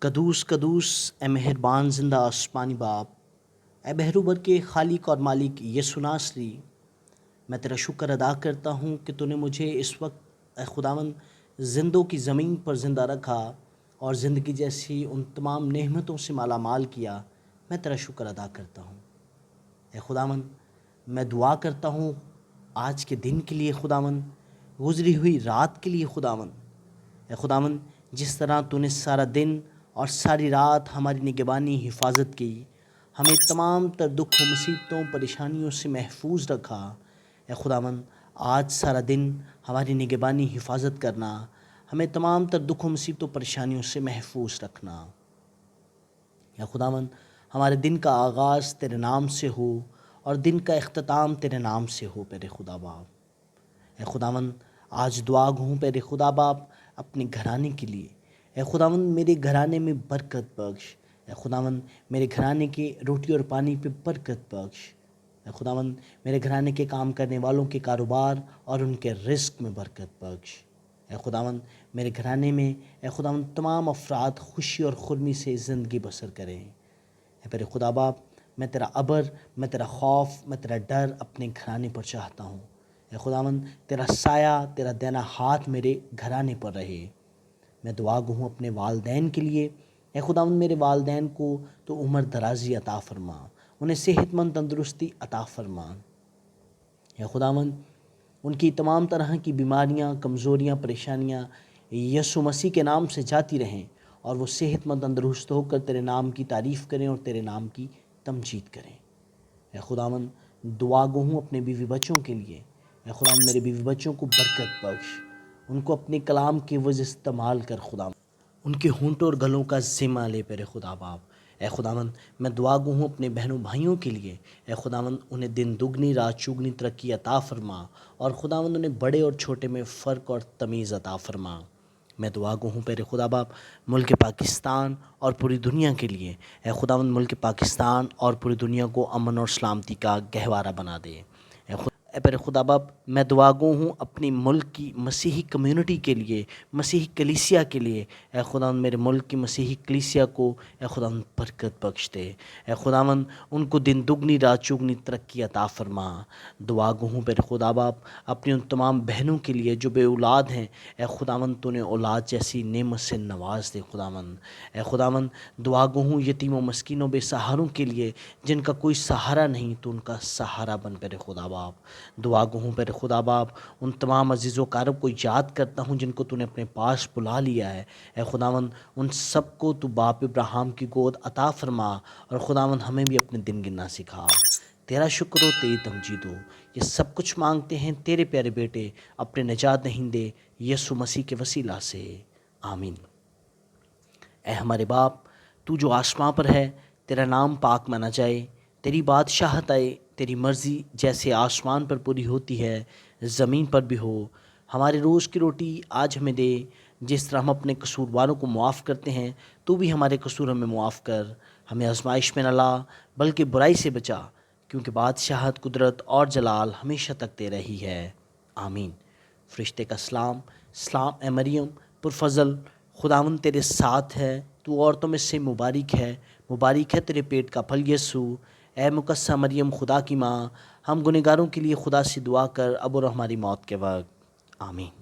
قدوس قدوس اے مہربان زندہ آسمانی باپ، اے بحروبر کے خالق اور مالک یسوع ناصری، میں تیرا شکر ادا کرتا ہوں کہ تو نے مجھے اس وقت اے خداوند زندوں کی زمین پر زندہ رکھا اور زندگی جیسی ان تمام نعمتوں سے مالا مال کیا۔ میں تیرا شکر ادا کرتا ہوں اے خداوند۔ میں دعا کرتا ہوں آج کے دن کے لیے خداوند، گزری ہوئی رات کے لیے خداوند۔ اے خداوند، جس طرح تو نے سارا دن اور ساری رات ہماری نگہبانی حفاظت کی، ہمیں تمام تر دکھ و مصیبتوں پریشانیوں سے محفوظ رکھا، اے خداوند آج سارا دن ہماری نگہبانی حفاظت کرنا، ہمیں تمام تر دکھ و مصیبتوں پریشانیوں سے محفوظ رکھنا۔ اے خداوند، ہمارے دن کا آغاز تیرے نام سے ہو اور دن کا اختتام تیرے نام سے ہو پیرے خدا باپ۔ اے خداوند، آج دعا گوں پیرے خدا باپ اپنے گھرانے کے لیے۔ اے خداوند، میرے گھرانے میں برکت بخش۔ اے خداوند، میرے گھرانے کے روٹی اور پانی پہ برکت بخش۔ اے خداوند، میرے گھرانے کے کام کرنے والوں کے کاروبار اور ان کے رزق میں برکت بخش۔ اے خداوند، میرے گھرانے میں اے خداوند تمام افراد خوشی اور خرمی سے زندگی بسر کریں۔ اے پیرے خدا باپ، میں تیرا ابر، میں تیرا خوف، میں تیرا ڈر اپنے گھرانے پر چاہتا ہوں۔ اے خداوند، تیرا سایہ، تیرا دینا ہاتھ میرے گھرانے پر رہے۔ میں دعا گو ہوں اپنے والدین کے لیے۔ اے خداوند، میرے والدین کو تو عمر درازی عطا فرما، انہیں صحت مند تندرستی عطا فرما۔ اے خداوند، ان کی تمام طرح کی بیماریاں، کمزوریاں، پریشانیاں یسوع مسیح کے نام سے جاتی رہیں اور وہ صحت مند تندرست ہو کر تیرے نام کی تعریف کریں اور تیرے نام کی تمجید کریں۔ اے خداوند، دعا گو ہوں اپنے بیوی بچوں کے لیے۔ اے خداوند، میرے بیوی بچوں کو برکت بخش، ان کو اپنے کلام کے وز استعمال کر خداوند، ان کے ہونٹوں اور گلوں کا ذمہ لے پیرے خدا باپ۔ اے خداوند، میں دعا گو ہوں اپنے بہنوں بھائیوں کے لیے۔ اے خداوند، انہیں دن دگنی رات چگنی ترقی عطا فرما اور خداوند انہیں بڑے اور چھوٹے میں فرق اور تمیز عطا فرما۔ میں دعا گو ہوں پیرے خدا باپ ملک پاکستان اور پوری دنیا کے لیے۔ اے خداوند، ملک پاکستان اور پوری دنیا کو امن اور سلامتی کا گہوارہ بنا دے۔ اے پیرے خدا باپ، میں دعا گو ہوں اپنی ملک کی مسیحی کمیونٹی کے لیے، مسیحی کلیسیا کے لیے۔ اے خداوند، میرے ملک کی مسیحی کلیسیا کو اے خداوند برکت بخش دے۔ اے خداوند، ان کو دن دگنی رات چگنی ترقی عطا فرما۔ دعا گو ہوں پیرے خدا باپ اپنی ان تمام بہنوں کے لیے جو بے اولاد ہیں۔ اے خداوند، تو نے اولاد جیسی نعمت سے نواز دے خداوند۔ اے خداوند، دعا گو ہوں یتیم و مسکینوں بے سہاروں کے لیے جن کا کوئی سہارا نہیں، تو ان کا سہارا بن پیرے خدا باپ۔ دعا گو ہوں پیرے خدا باپ ان تمام عزیز و کارب کو یاد کرتا ہوں جن کو تو نے اپنے پاس بلا لیا ہے۔ اے خداوند، ان سب کو تو باپ ابراہیم کی گود عطا فرما اور خداوند ہمیں بھی اپنے دن گننا سکھا۔ تیرا شکر ہو، تیری تمجید ہو۔ یہ سب کچھ مانگتے ہیں تیرے پیارے بیٹے اپنے نجات دہندے یسوع مسیح کے وسیلہ سے، آمین۔ اے ہمارے باپ، تو جو آسمان پر ہے، تیرا نام پاک مانا جائے، تیری بادشاہت آئے، تیری مرضی جیسے آسمان پر پوری ہوتی ہے زمین پر بھی ہو۔ ہمارے روز کی روٹی آج ہمیں دے، جس طرح ہم اپنے قصورواروں کو معاف کرتے ہیں تو بھی ہمارے قصور ہمیں معاف کر، ہمیں آزمائش میں نہ لا بلکہ برائی سے بچا، کیونکہ بادشاہت، قدرت اور جلال ہمیشہ تک تیرا ہی ہے، آمین۔ فرشتے کا سلام، سلام اے مریم پرفضل، خداوند تیرے ساتھ ہے، تو عورتوں میں سے مبارک ہے، مبارک ہے تیرے پیٹ کا پھل یسوع۔ اے مقدسہ مریم خدا کی ماں، ہم گنہگاروں کے لیے خدا سے دعا کر اب اور ہماری موت کے وقت، آمین۔